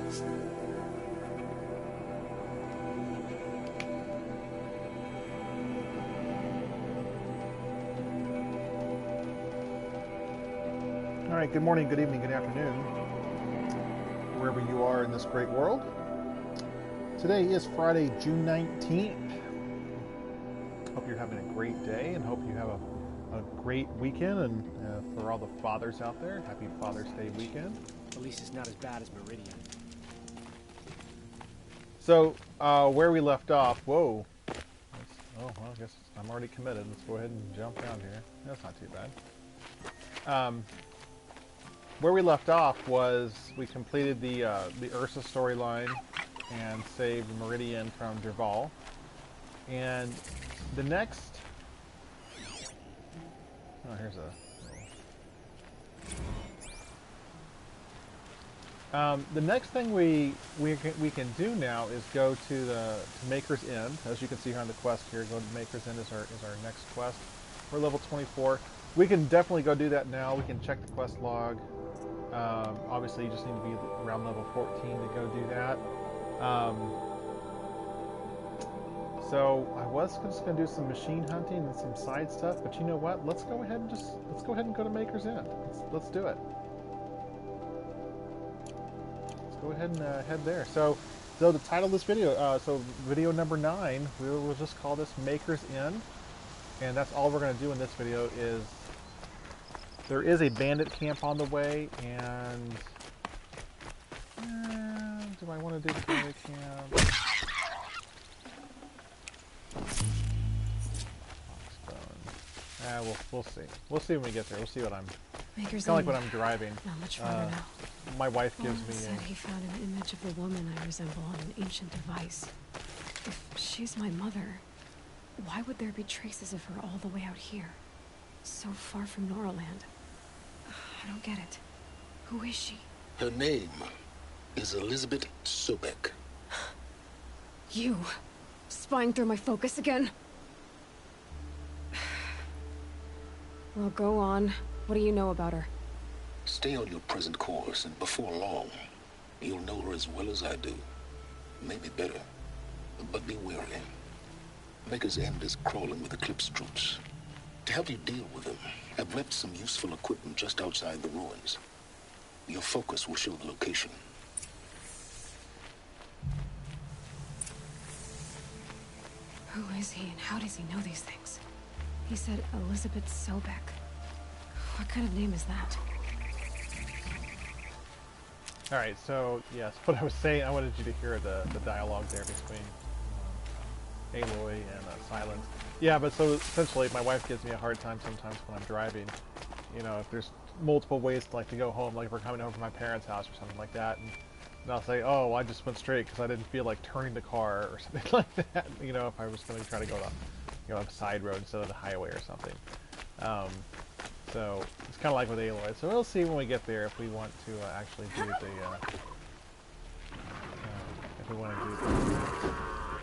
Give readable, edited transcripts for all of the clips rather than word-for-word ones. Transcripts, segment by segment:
All right, good morning, good evening, good afternoon, wherever you are in this great world. Today is Friday, June 19th. Hope you're having a great day and hope you have a great weekend. And for all the fathers out there, happy Father's Day weekend. At least it's not as bad as Meridian. So, where we left off, whoa. Oh, well, I guess I'm already committed. Let's go ahead and jump down here. That's not too bad. Where we left off was we completed the Ursa storyline and saved Meridian from Derval. And the next... Oh, here's a... the next thing we can do now is go to Maker's End. As you can see here on the quest here, go to Maker's End is our next quest. We're level 24. We can definitely go do that now. We can check the quest log. Obviously, you just need to be around level 14 to go do that. So I was just going to do some machine hunting and some side stuff, but you know what? Let's go ahead and go to Maker's End. Let's do it. Let's go ahead and head there. So the title of this video, so video number 9, we will just call this Maker's End, and that's all we're going to do in this video. Is there is a bandit camp on the way, and do I want to do the bandit camp? We'll see. We'll see when we get there. We'll see what I'm... Maker's kind of like when I'm driving. Not much farther now. My wife gives Owen me... said he found an image of the woman I resemble on an ancient device. If she's my mother, why would there be traces of her all the way out here? So far from Noraland. I don't get it. Who is she? Her name is Elizabeth Sobek. You! Spying through my focus again? Well, go on. What do you know about her? Stay on your present course, and before long, you'll know her as well as I do. Maybe better, but be wary. Maker's End is crawling with Eclipse troops. To help you deal with them, I've left some useful equipment just outside the ruins. Your focus will show the location. Who is he and how does he know these things? He said Elizabeth Sobek. What kind of name is that? Alright, so, yes, what I was saying, I wanted you to hear the dialogue there between Aloy and Silence. Yeah, but so, essentially, my wife gives me a hard time sometimes when I'm driving. You know, if there's multiple ways to go home, like if we're coming home from my parents' house or something like that, and I'll say, oh, well, I just went straight because I didn't feel like turning the car or something like that, you know, if I was going to try to go to, a side road instead of the highway or something. So it's kind of like with Aloy. So we'll see when we get there if we want to actually do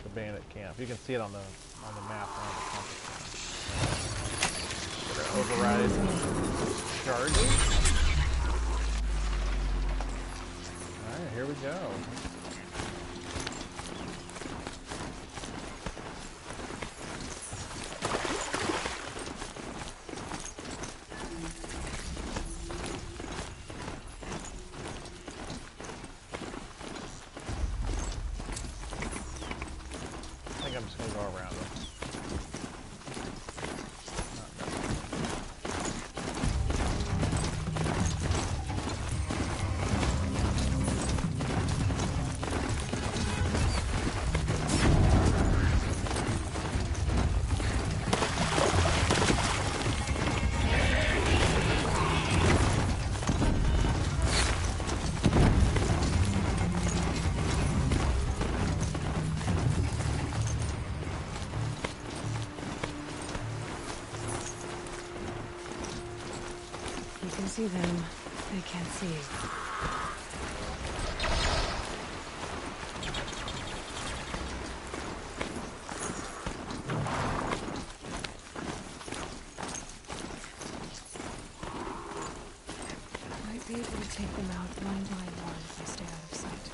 the bandit camp. You can see it on the map on the compass. We're gonna override charges. All right, here we go. I'm just going to go around it. See them, they can't see you. Might be able to take them out one by one if I stay out of sight.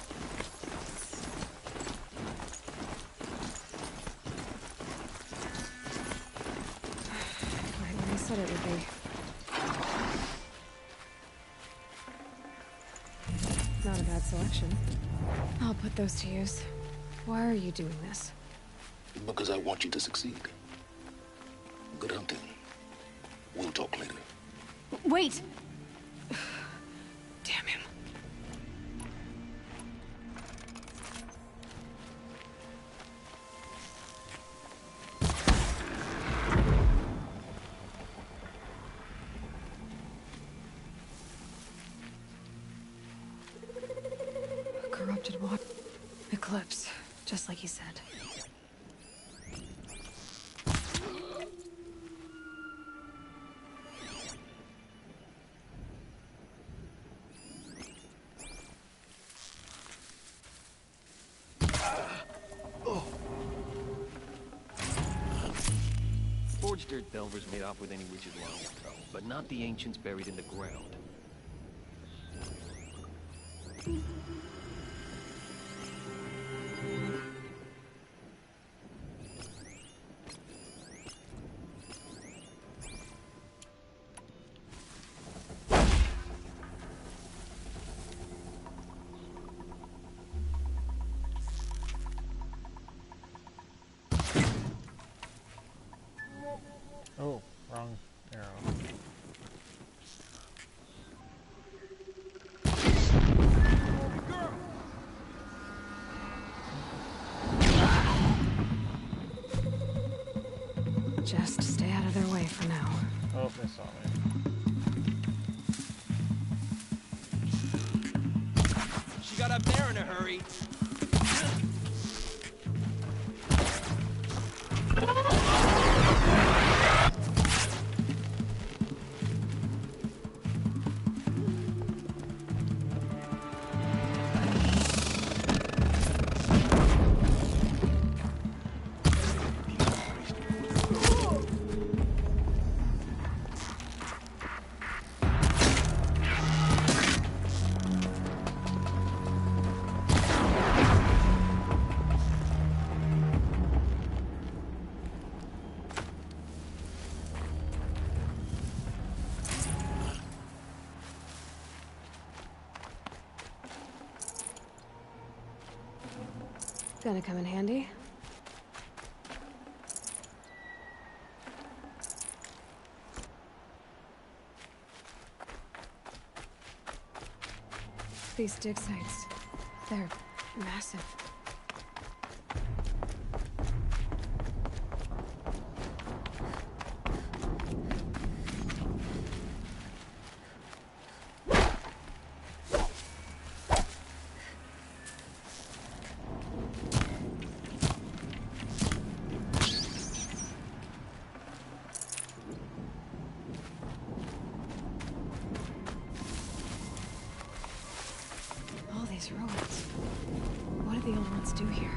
said it would be. Not a bad selection. I'll put those to use. Why are you doing this? Because I want you to succeed. Good hunting. We'll talk later. Wait! Damn him. Corrupted water. Eclipse, just like he said. Forged dirt delvers made off with any witches long ago, but not the ancients buried in the ground. Oh, wrong arrow. Just stay out of their way for now. Oh, they saw me. She got up there in a hurry. Gonna come in handy. These dig sites, they're massive. All these ruins. What did the old ones do here?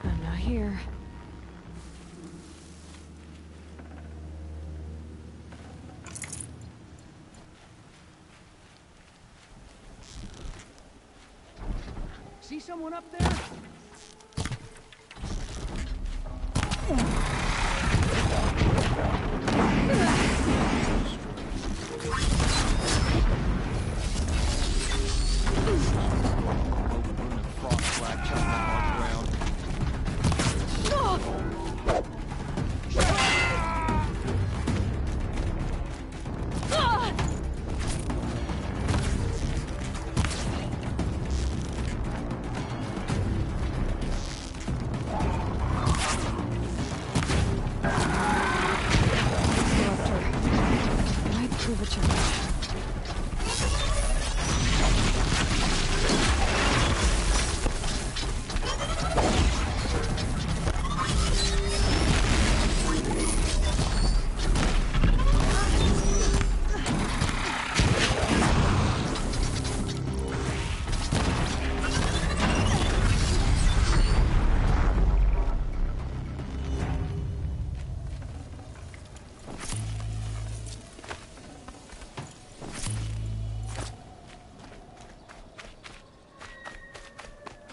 I'm not here. see someone up there?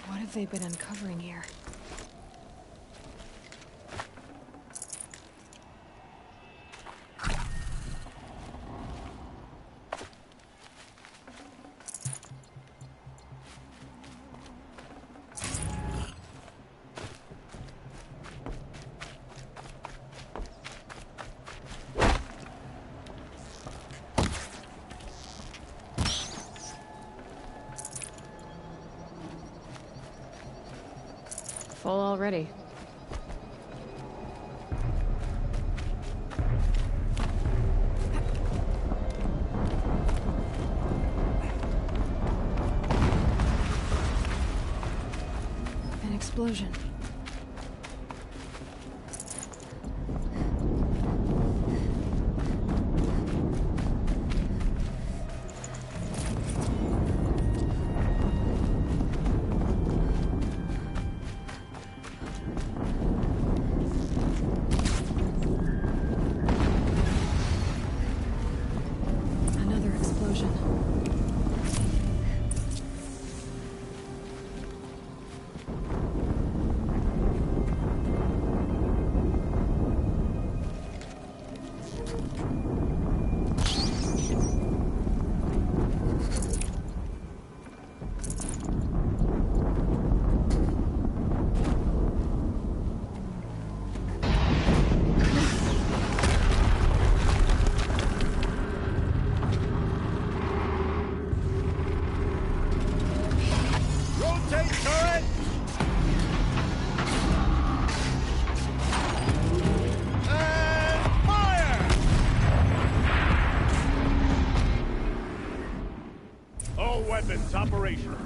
What have they been uncovering here? Full already. An explosion. Another explosion. Rotate turret! And fire! All weapons operational.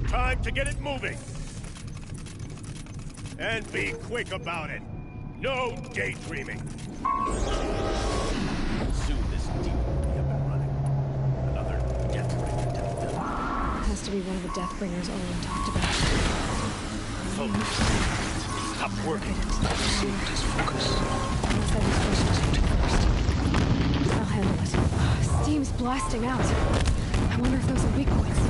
Time to get it moving. And be quick about it. No daydreaming. Soon this deep will be up and running. Another death bringer to the film. Has to be one of the Deathbringers Aloy talked about. Focus. Stop working. Just focus. Unless that explosion took first. I'll handle it. Steam's blasting out. I wonder if those are weak points.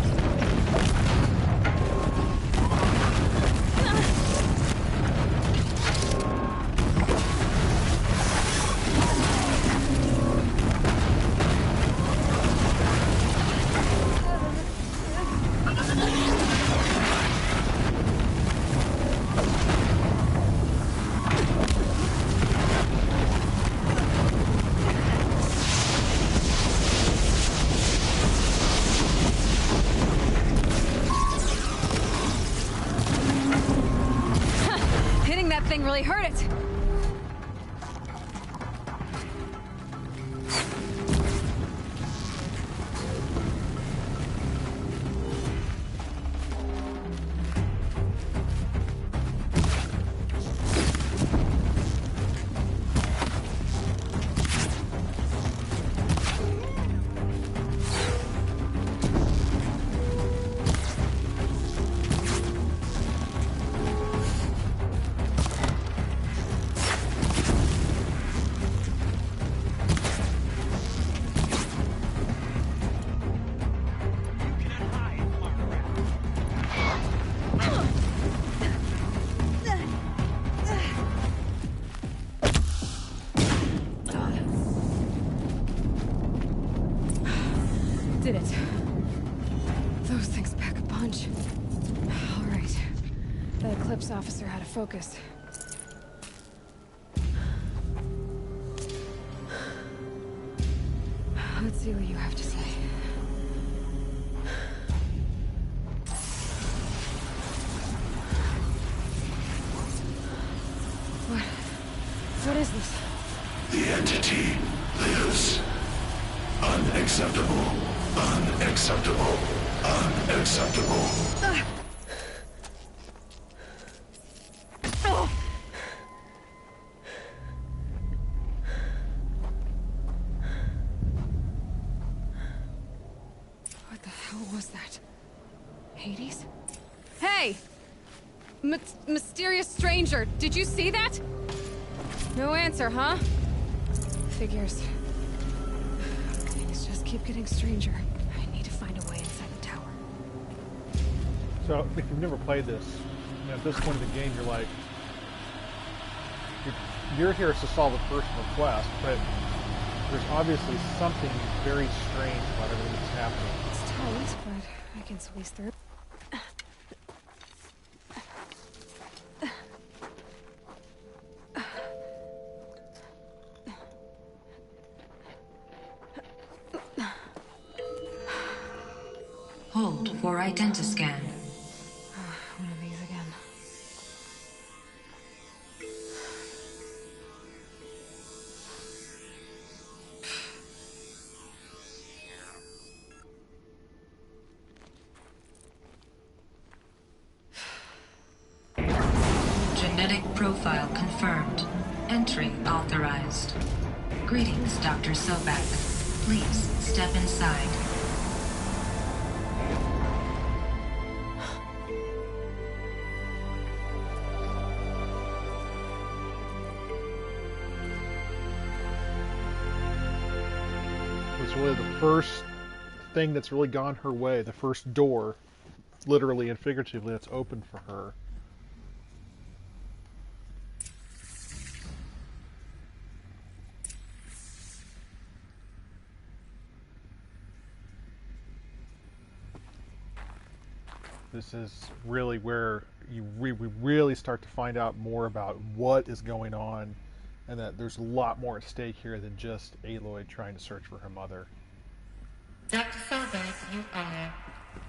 Hitting that thing really hurt it. officer how to focus. Let's see what you have to say. What is this? The entity lives. Unacceptable. Unacceptable. Unacceptable. What the hell was that? Hades? Hey! Mysterious stranger, did you see that? No answer, huh? Figures. Things just keep getting stranger. I need to find a way inside the tower. So, if you've never played this, you know, at this point in the game, you're like, you're here to solve a personal request, but there's obviously something very strange about everything that's happening. It's tight, but I can squeeze through. Hold for identiscan. One of these again. Genetic profile confirmed. Entry authorized. Greetings, Dr. Sobek. Please step inside. It's really the first thing that's really gone her way, the first door, literally and figuratively, that's open for her. This is really where we really start to find out more about what is going on, and that there's a lot more at stake here than just Aloy trying to search for her mother. Dr. Sobek, you are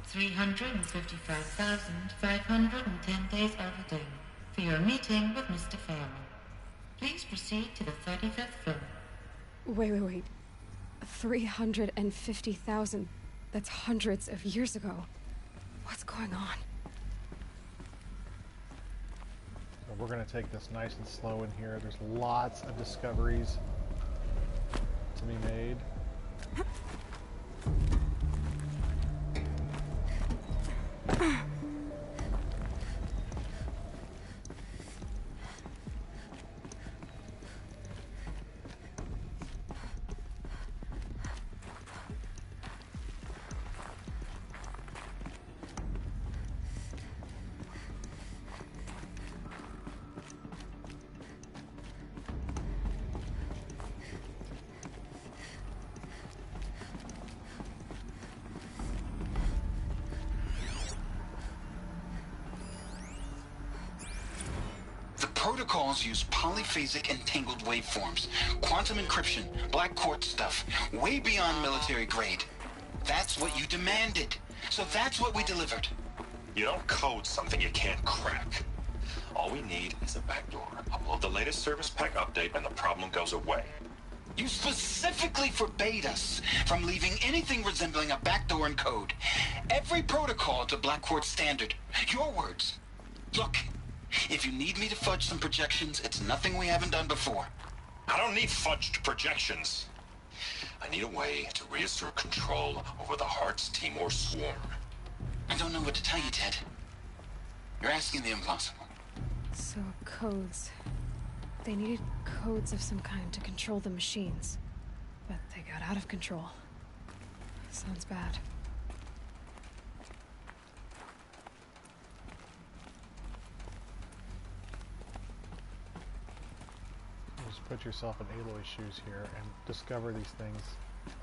355,510 days overdue for your meeting with Mr. Farrell. Please proceed to the 35th floor. Wait. 350,000. That's hundreds of years ago. What's going on? So we're going to take this nice and slow in here. There's lots of discoveries to be made. Protocols use polyphasic entangled waveforms, quantum encryption, black quartz stuff, way beyond military grade. That's what you demanded. So that's what we delivered. You don't code something you can't crack. All we need is a backdoor. Upload the latest service pack update and the problem goes away. You specifically forbade us from leaving anything resembling a backdoor in code. Every protocol to black quartz standard. Your words. Look. If you need me to fudge some projections, it's nothing we haven't done before. I don't need fudged projections. I need a way to reassert control over the Heart's Timor swarm. I don't know what to tell you, Ted. You're asking the impossible. So, codes. They needed codes of some kind to control the machines. But they got out of control. Sounds bad. Put yourself in Aloy's shoes here and discover these things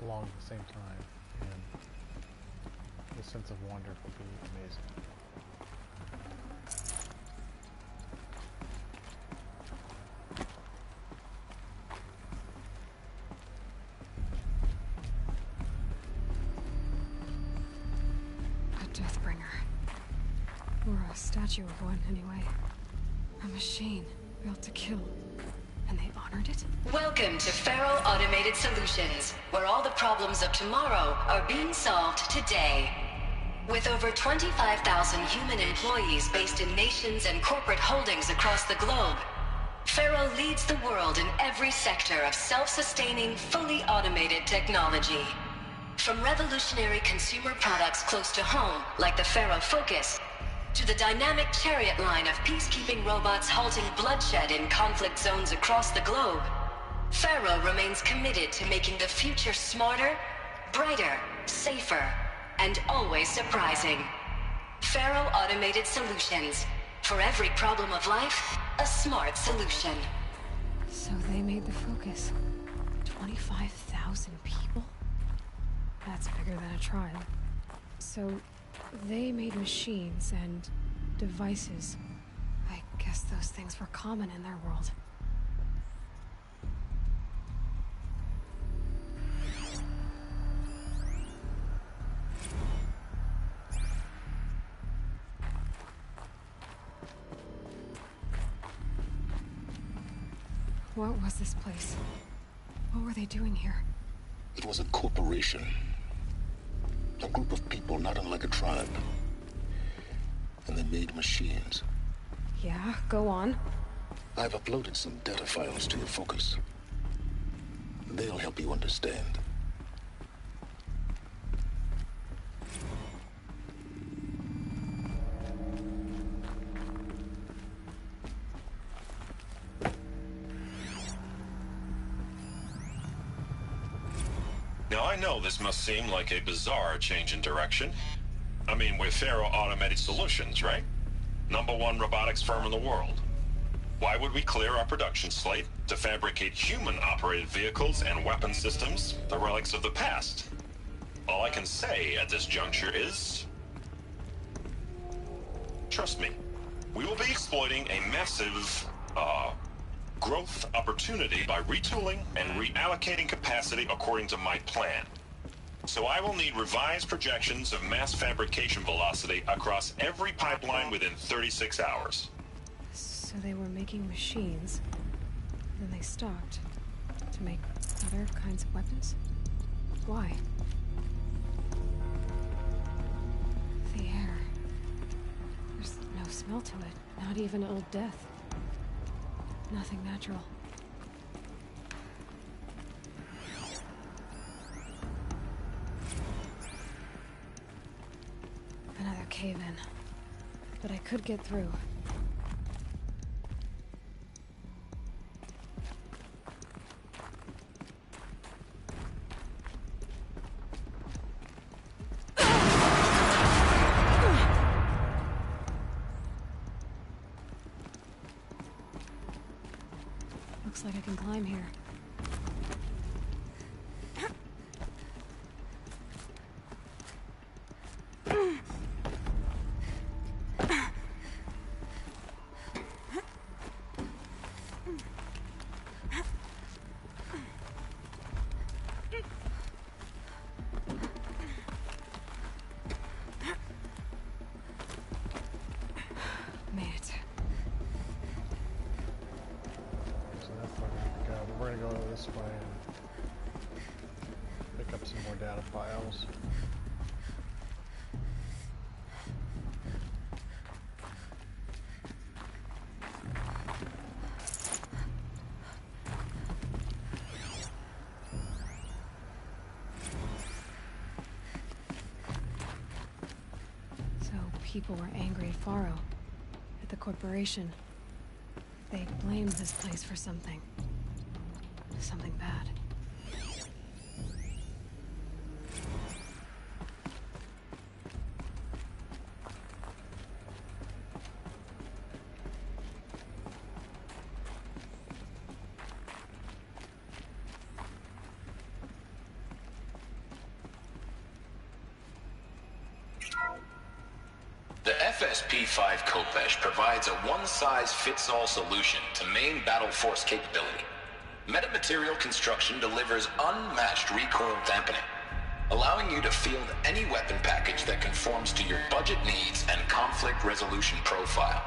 along at the same time, and the sense of wonder will be amazing. A statue of one, anyway. A machine built to kill. And they honored it? Welcome to Faro Automated Solutions, where all the problems of tomorrow are being solved today. With over 25,000 human employees based in nations and corporate holdings across the globe, Faro leads the world in every sector of self-sustaining, fully automated technology. From revolutionary consumer products close to home, like the Faro Focus, to the dynamic chariot line of peacekeeping robots halting bloodshed in conflict zones across the globe, Faro remains committed to making the future smarter, brighter, safer, and always surprising. Faro Automated Solutions. For every problem of life, a smart solution. So they made the Focus. 25,000 people? That's bigger than a trial. So they made machines and devices. I guess those things were common in their world. What was this place? What were they doing here? It was a corporation. A group of people not unlike a tribe. And they made machines. Yeah, go on. I've uploaded some data files to your Focus. They'll help you understand. Now, I know this must seem like a bizarre change in direction. I mean, we're Faro Automated Solutions, right? #1 robotics firm in the world. Why would we clear our production slate to fabricate human-operated vehicles and weapon systems, the relics of the past? All I can say at this juncture is... trust me, we will be exploiting a massive, growth opportunity by retooling and reallocating capacity according to my plan. So I will need revised projections of mass fabrication velocity across every pipeline within 36 hours. So they were making machines, then they stopped to make other kinds of weapons? Why? The air. There's no smell to it, not even old death. Nothing natural. Another cave-in. But I could get through. Looks like I can climb here. Made it. So that's where we go. But we're gonna go this way and pick up some more data files. So people were angry at Faro, at the corporation. They blamed this place for something. Something bad. The FSP-5 Kopesh provides a one-size-fits-all solution to main battle force capability. Metamaterial construction delivers unmatched recoil dampening. allowing you to field any weapon package that conforms to your budget needs and conflict resolution profile.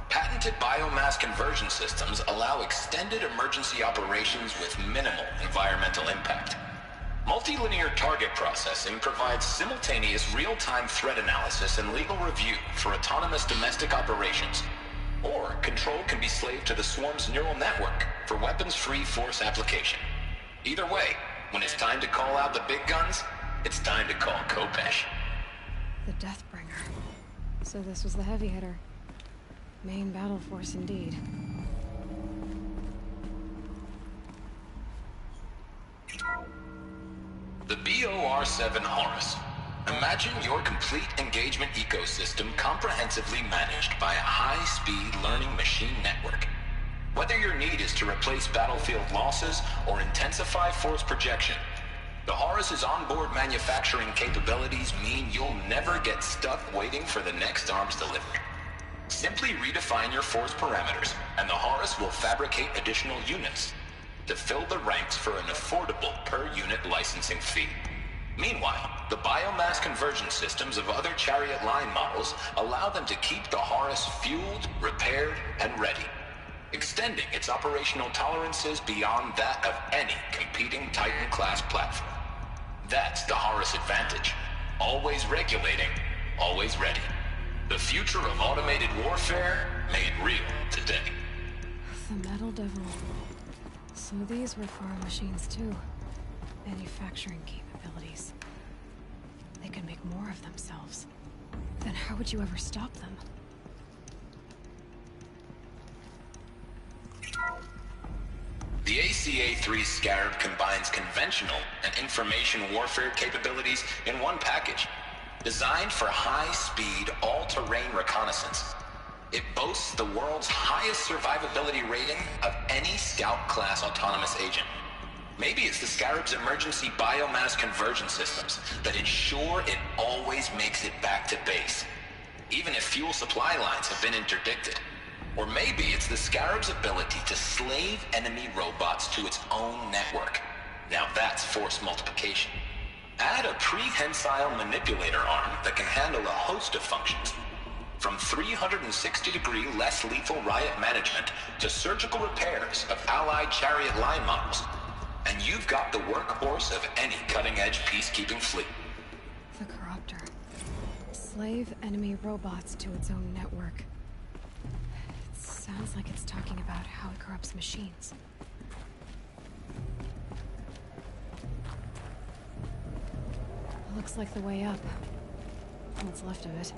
Patented biomass conversion systems allow extended emergency operations with minimal environmental impact. Multilinear target processing provides simultaneous real-time threat analysis and legal review for autonomous domestic operations. Or control can be slaved to the swarm's neural network for weapons-free force application. Either way, when it's time to call out the big guns, it's time to call Kopesh. The Deathbringer. So this was the heavy hitter. Main battle force indeed. The BOR-7 Horus. Imagine your complete engagement ecosystem comprehensively managed by a high-speed learning machine network. Whether your need is to replace battlefield losses or intensify force projection, the Horus's onboard manufacturing capabilities mean you'll never get stuck waiting for the next arms delivery. Simply redefine your force parameters, and the Horus will fabricate additional units to fill the ranks for an affordable per-unit licensing fee. Meanwhile, the biomass conversion systems of other Chariot line models allow them to keep the Horus fueled, repaired, and ready, extending its operational tolerances beyond that of any competing Titan-class platform. That's the Horus advantage. Always regulating, always ready. The future of automated warfare made real today. The Metal Devil. So these were farm machines too. Manufacturing capabilities. They could make more of themselves. Then how would you ever stop them? The ACA-3 Scarab combines conventional and information warfare capabilities in one package. Designed for high-speed, all-terrain reconnaissance, it boasts the world's highest survivability rating of any Scout-class autonomous agent. Maybe it's the Scarab's emergency biomass conversion systems that ensure it always makes it back to base, even if fuel supply lines have been interdicted. Or maybe it's the Scarab's ability to slave enemy robots to its own network. Now that's force multiplication. Add a prehensile manipulator arm that can handle a host of functions, from 360-degree less lethal riot management to surgical repairs of allied Chariot line models. And you've got the workhorse of any cutting-edge peacekeeping fleet. The Corruptor. Slave enemy robots to its own network. It sounds like it's talking about how it corrupts machines. Looks like the way up. What's left of it.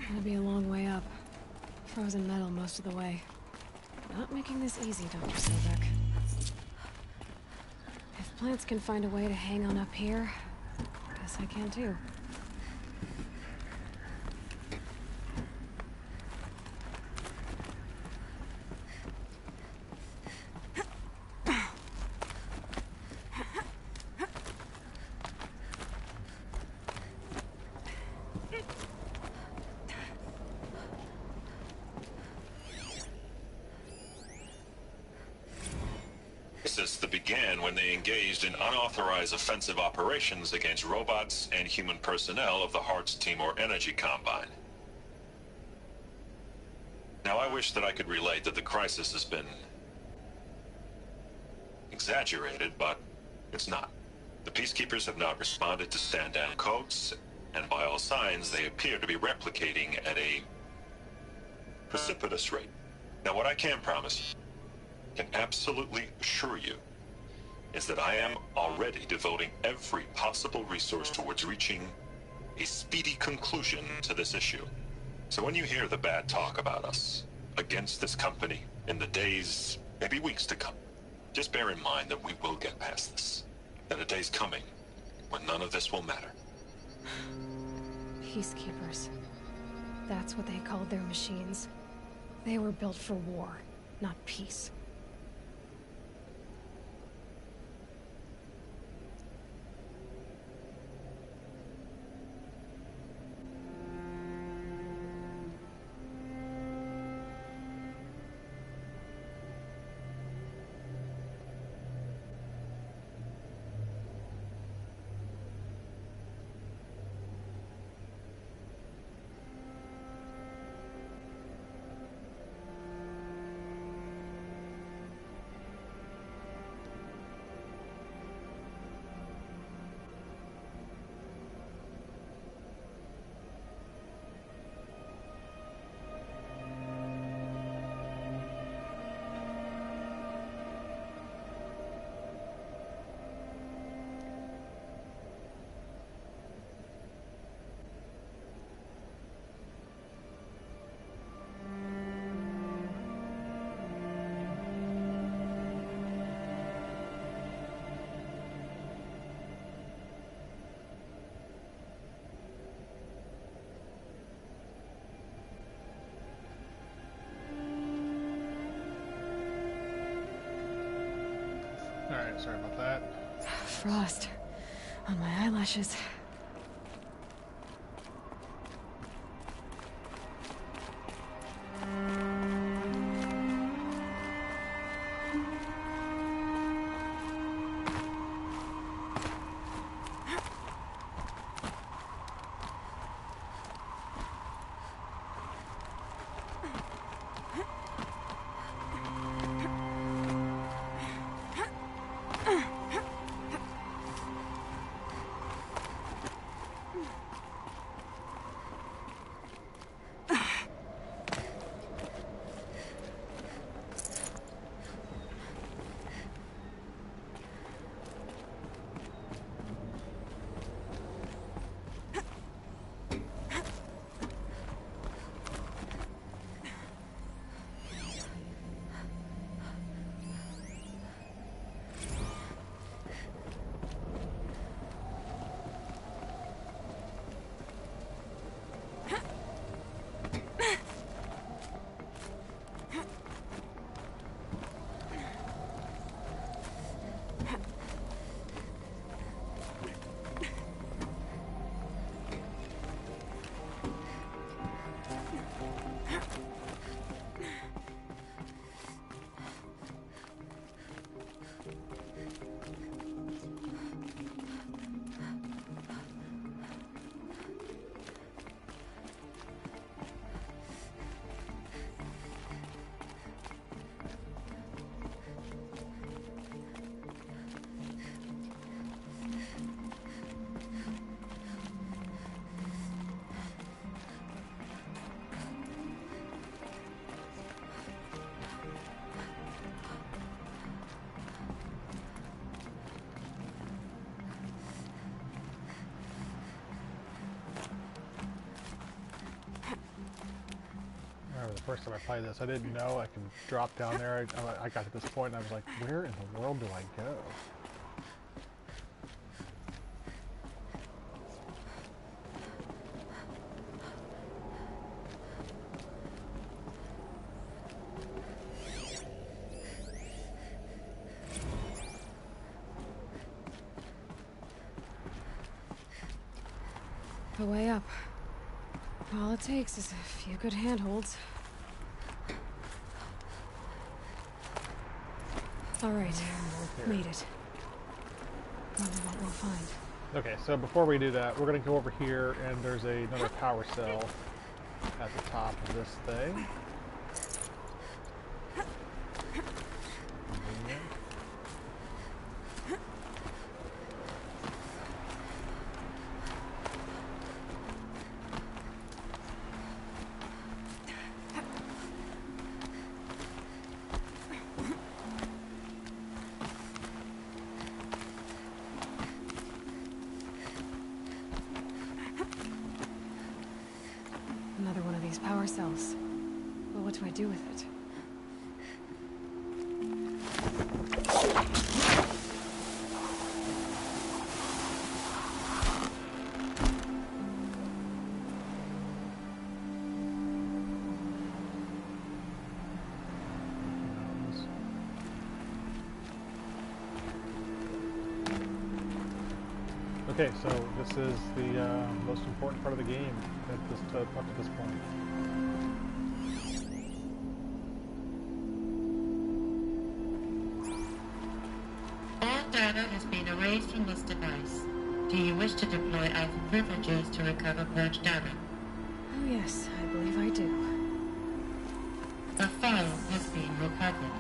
Gonna be a long way up. Frozen metal most of the way. Not making this easy, Dr. Sobek. If plants can find a way to hang on up here, guess I can too. That began when they engaged in unauthorized offensive operations against robots and human personnel of the Hearts Timor Energy Combine. Now, I wish that I could relate that the crisis has been exaggerated, but it's not. The Peacekeepers have not responded to stand-down codes, and by all signs, they appear to be replicating at a precipitous rate. Now, what I can promise, can absolutely assure you, is that I am already devoting every possible resource towards reaching a speedy conclusion to this issue. So when you hear the bad talk about us against this company in the days, maybe weeks to come, just bear in mind that we will get past this. That a day's coming when none of this will matter. Peacekeepers. That's what they called their machines. They were built for war, not peace. Alright, sorry about that. Frost on my eyelashes. The first time I played this, I didn't know I could drop down there. I got to this point and I was like, where in the world do I go? A way up. All it takes is a few good handholds. All right, made it. Wonder what we'll find. Okay, so before we do that, we're going to go over here, and there's another power cell at the top of this thing. Another one of these power cells. Well, what do I do with it? Okay, so this is the most important part of the game up to this point. All data has been erased from this device. Do you wish to deploy Alpha privileges to recover purged data? Oh yes, I believe I do. The file has been recovered.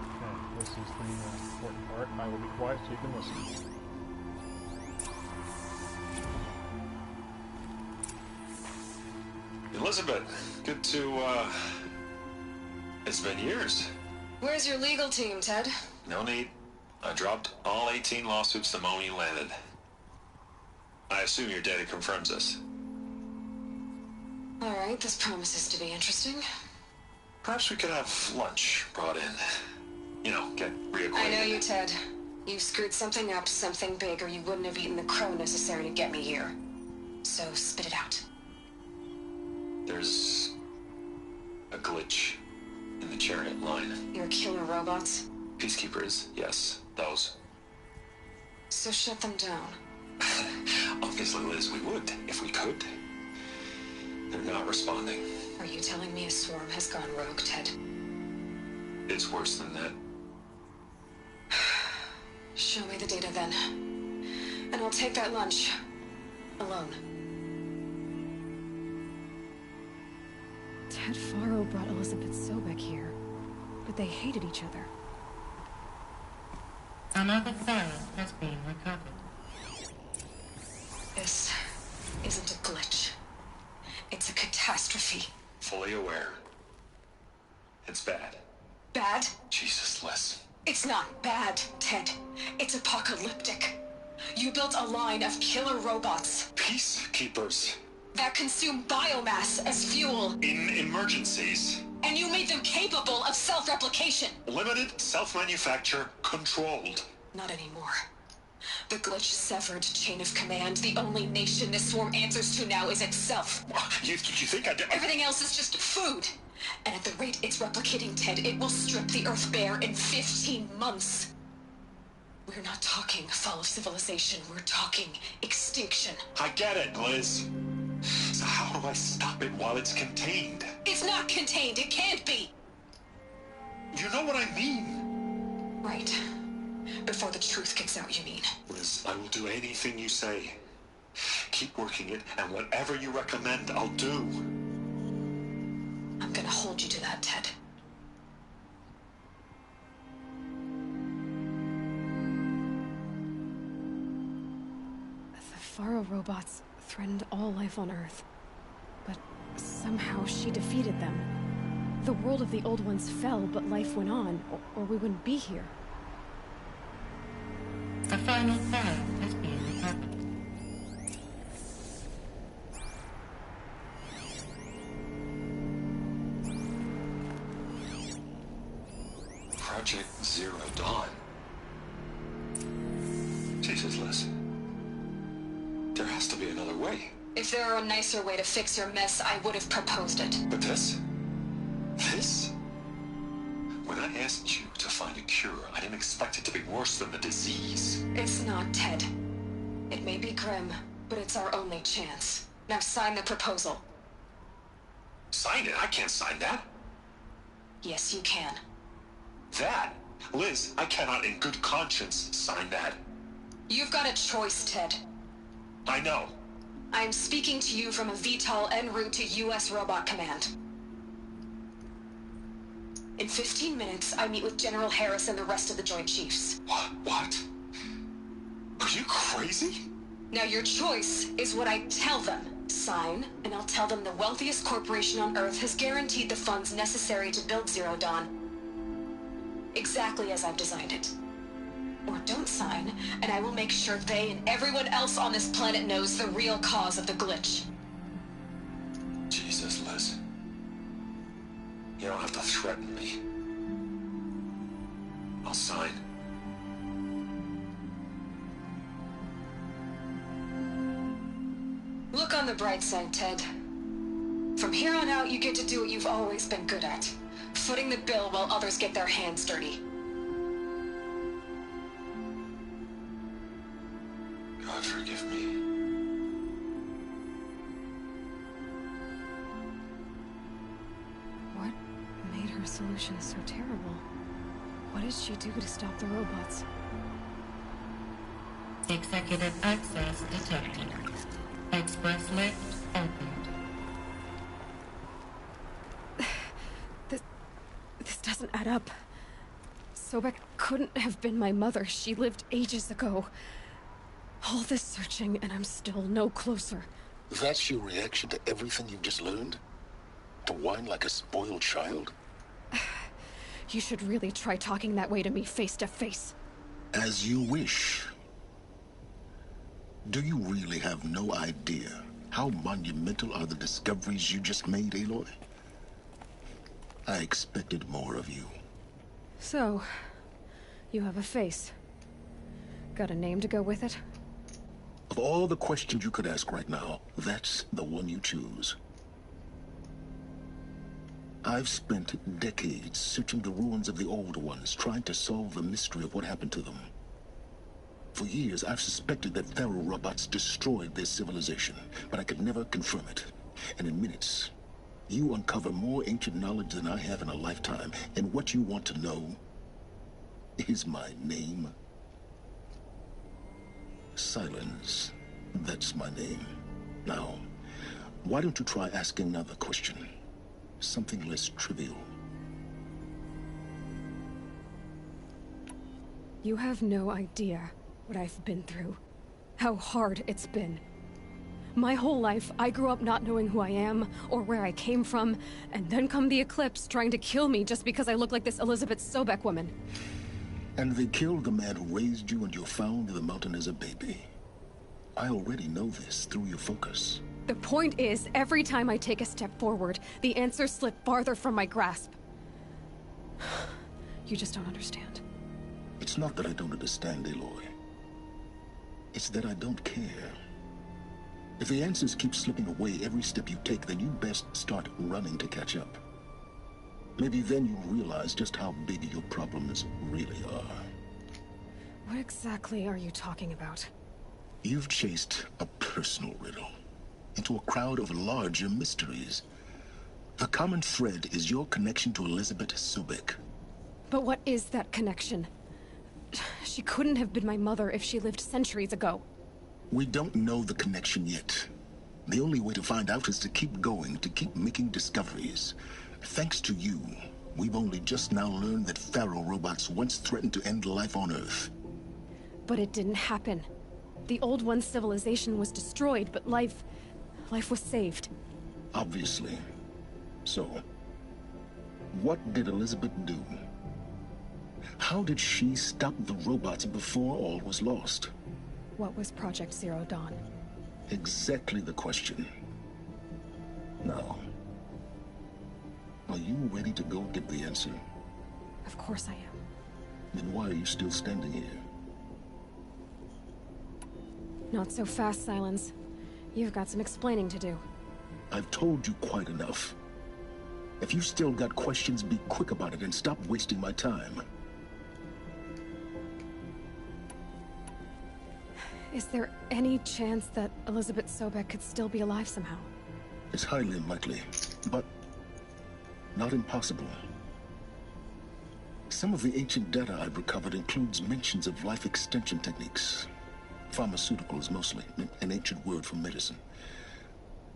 Okay, this is the important part. I will be quiet so you can listen. Elizabeth, good to, it's been years. Where's your legal team, Ted? No need. I dropped all 18 lawsuits the moment you landed. I assume your data confirms this. All right, this promises to be interesting. Perhaps we could have lunch brought in. You know, get reacquainted. I know you, Ted. You screwed something up, something big, or you wouldn't have eaten the crow necessary to get me here. So spit it out. There's a glitch in the chariot line. Your killer robots? Peacekeepers, yes, those. So shut them down. Obviously, Liz, we would, if we could. They're not responding. Are you telling me a swarm has gone rogue, Ted? It's worse than that. Show me the data then. And I'll take that lunch. Alone. Ted Faro brought Elizabeth Sobek here, but they hated each other. Another file has been recovered. This isn't a glitch. It's a catastrophe. Fully aware. It's bad. Bad? Jesus, Liz. It's not bad, Ted. It's apocalyptic. You built a line of killer robots Peacekeepers. that consume biomass as fuel, In emergencies. and you made them capable of self-replication. Limited, self-manufacture, controlled. Not anymore. The glitch severed chain of command. The only nation this swarm answers to now is itself. You think I did? Everything else is just food. And at the rate it's replicating, Ted, it will strip the Earth bare in 15 months. We're not talking fall of civilization. We're talking extinction. I get it, Liz. So how do I stop it while it's contained? It's not contained. It can't be. You know what I mean. Right. Before the truth gets out, you mean? Liz, I will do anything you say. Keep working it, and whatever you recommend, I'll do. I'm gonna hold you to that, Ted. The Faro robots threatened all life on Earth. But somehow she defeated them. The world of the old ones fell, but life went on, or we wouldn't be here. The final file has been recovered. Project Zero Dawn. Jesus, Liz. There has to be another way. If there were a nicer way to fix your mess, I would have proposed it. But this? This? When I asked you to find a cure, I didn't expect it to be worse than the disease. It's not, Ted. It may be grim, but it's our only chance. Now sign the proposal. Sign it? I can't sign that. Yes, you can. That? Liz, I cannot in good conscience sign that. You've got a choice, Ted. I know. I'm speaking to you from a VTOL en route to U.S. Robot Command. In 15 minutes, I meet with General Harris and the rest of the Joint Chiefs. What? Are you crazy? Now your choice is what I tell them. Sign, and I'll tell them the wealthiest corporation on Earth has guaranteed the funds necessary to build Zero Dawn. Exactly as I've designed it. Or don't sign, and I will make sure they and everyone else on this planet knows the real cause of the glitch. Jesus, Liz. You don't have to threaten me. I'll sign. Look on the bright side, Ted. From here on out, you get to do what you've always been good at. Footing the bill while others get their hands dirty. God forgive me. What made her solution so terrible? What did she do to stop the robots? Executive access detected. Express lift opened. This doesn't add up. Sobek couldn't have been my mother. She lived ages ago. All this searching, and I'm still no closer. That's your reaction to everything you've just learned? To whine like a spoiled child? You should really try talking that way to me face to face. As you wish. Do you really have no idea how monumental are the discoveries you just made, Aloy? I expected more of you. So, you have a face. Got a name to go with it? Of all the questions you could ask right now, that's the one you choose. I've spent decades searching the ruins of the old ones, trying to solve the mystery of what happened to them. For years, I've suspected that Pharaoh robots destroyed their civilization, but I could never confirm it. And in minutes, you uncover more ancient knowledge than I have in a lifetime. And what you want to know is my name. Silence. That's my name. Now, why don't you try asking another question? Something less trivial. You have no idea what I've been through. How hard it's been. My whole life, I grew up not knowing who I am, or where I came from, and then come the Eclipse trying to kill me just because I look like this Elizabeth Sobek woman. And they killed the man who raised you and you found in the mountain as a baby. I already know this through your focus. The point is, every time I take a step forward, the answers slip farther from my grasp. You just don't understand. It's not that I don't understand, Aloy. It's that I don't care. If the answers keep slipping away every step you take, then you best start running to catch up. Maybe then you'll realize just how big your problems really are. What exactly are you talking about? You've chased a personal riddle into a crowd of larger mysteries. The common thread is your connection to Elizabeth Sobek. But what is that connection? She couldn't have been my mother if she lived centuries ago. We don't know the connection yet. The only way to find out is to keep going, to keep making discoveries. Thanks to you, we've only just now learned that Pharaoh robots once threatened to end life on Earth. But it didn't happen. The Old One's civilization was destroyed, but life was saved. Obviously. So, what did Elizabeth do? How did she stop the robots before all was lost? What was Project Zero Dawn? Exactly the question. Now, are you ready to go get the answer? Of course I am. Then why are you still standing here? Not so fast, Silence. You've got some explaining to do. I've told you quite enough. If you've still got questions, be quick about it and stop wasting my time. Is there any chance that Elizabeth Sobek could still be alive somehow? It's highly unlikely, but not impossible. Some of the ancient data I've recovered includes mentions of life extension techniques. Pharmaceuticals, mostly, an ancient word for medicine.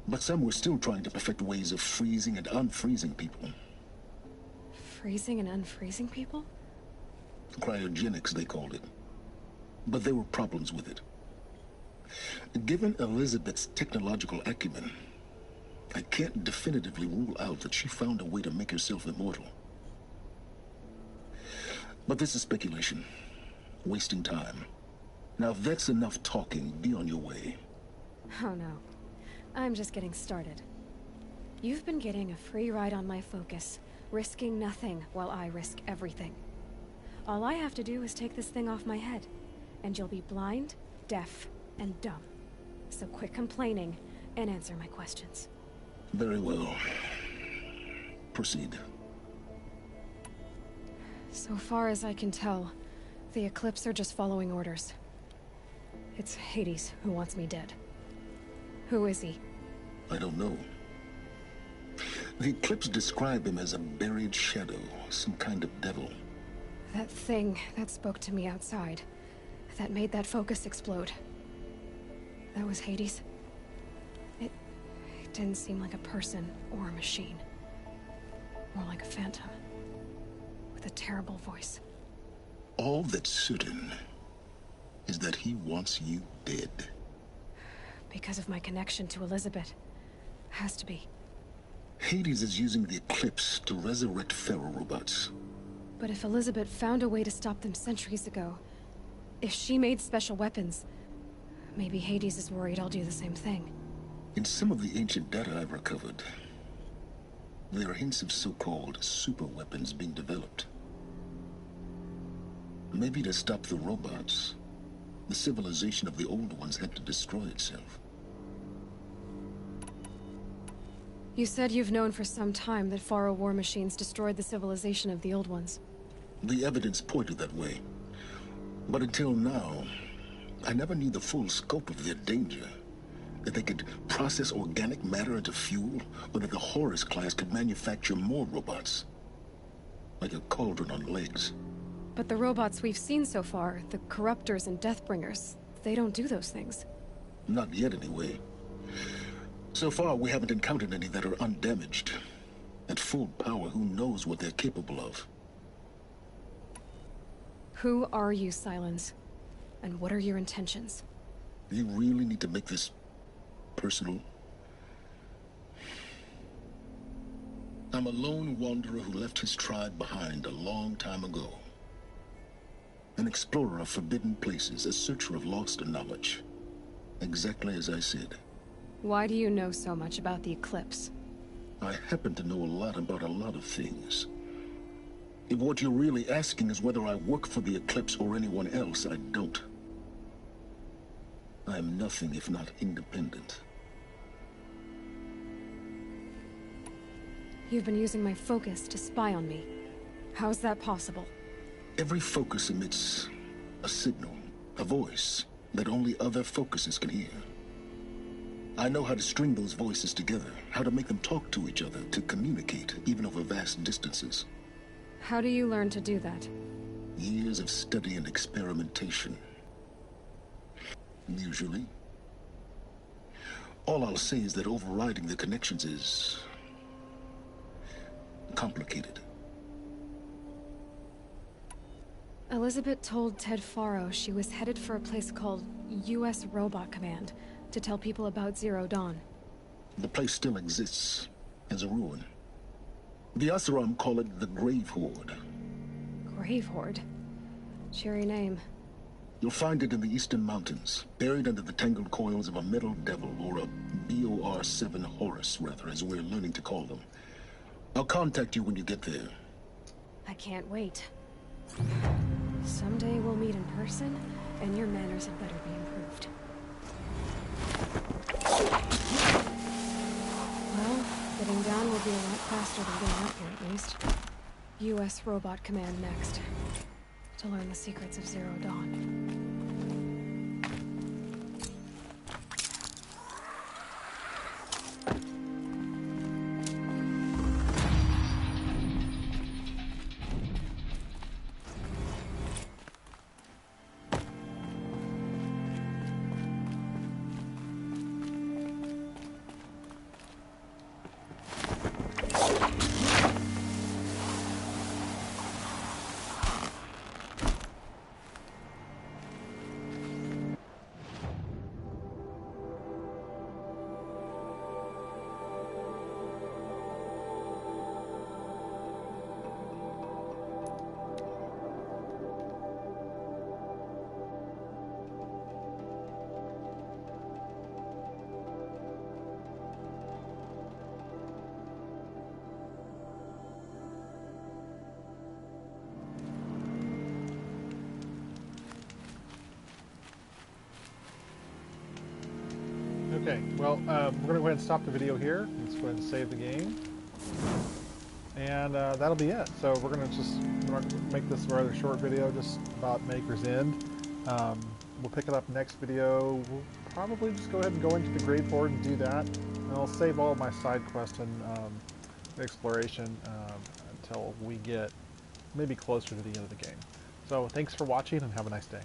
But some were still trying to perfect ways of freezing and unfreezing people. Freezing and unfreezing people? Cryogenics, they called it. But there were problems with it. Given Elizabeth's technological acumen, I can't definitively rule out that she found a way to make herself immortal. But this is speculation. Wasting time. Now if that's enough talking, be on your way. Oh no. I'm just getting started. You've been getting a free ride on my focus, risking nothing while I risk everything. All I have to do is take this thing off my head, and you'll be blind, deaf, and dumb. So quit complaining and answer my questions. Very well. Proceed. So far as I can tell, the Eclipse are just following orders. It's Hades who wants me dead. Who is he? I don't know. The Eclipse describe him as a buried shadow, some kind of devil. That thing that spoke to me outside, that made that focus explode. That was Hades? It didn't seem like a person or a machine. More like a phantom. With a terrible voice. All that's certain is that he wants you dead. Because of my connection to Elizabeth. Has to be. Hades is using the Eclipse to resurrect Pharaoh robots. But if Elizabeth found a way to stop them centuries ago, if she made special weapons, maybe Hades is worried I'll do the same thing. In some of the ancient data I've recovered, there are hints of so-called super weapons being developed. Maybe to stop the robots, the civilization of the old ones had to destroy itself. You said you've known for some time that Pharaoh war machines destroyed the civilization of the old ones. The evidence pointed that way. But until now, I never knew the full scope of their danger. That they could process organic matter into fuel, or that the Horus class could manufacture more robots. Like a cauldron on legs. But the robots we've seen so far, the Corruptors and Deathbringers, they don't do those things. Not yet, anyway. So far, we haven't encountered any that are undamaged. At full power, who knows what they're capable of? Who are you, Silence? And what are your intentions? You really need to make this personal? I'm a lone wanderer who left his tribe behind a long time ago. An explorer of forbidden places, a searcher of lost knowledge. Exactly as I said. Why do you know so much about the Eclipse? I happen to know a lot about a lot of things. If what you're really asking is whether I work for the Eclipse or anyone else, I don't. I am nothing if not independent. You've been using my focus to spy on me. How's that possible? Every focus emits a signal, a voice, that only other focuses can hear. I know how to string those voices together, how to make them talk to each other, to communicate, even over vast distances. How do you learn to do that? Years of study and experimentation. Usually. All I'll say is that overriding the connections is complicated. Elizabeth told Ted Faro she was headed for a place called U.S. Robot Command to tell people about Zero Dawn. The place still exists as a ruin. The Asuram call it the Grave Horde. Grave Horde? Cheery name. You'll find it in the Eastern Mountains, buried under the tangled coils of a metal devil, or a BOR-7 Horus, rather, as we're learning to call them. I'll contact you when you get there. I can't wait. Someday we'll meet in person, and your manners had better be improved. Well, getting down will be a lot faster than getting up here, at least. U.S. Robot Command next. To learn the secrets of Zero Dawn. Okay, well, we're going to go ahead and stop the video here. Let's go ahead and save the game. And that'll be it. So we're going to just make this a rather short video just about Maker's End. We'll pick it up next video. We'll probably just go ahead and go into the Grave Horde and do that. And I'll save all my side quest and exploration until we get maybe closer to the end of the game. So thanks for watching and have a nice day.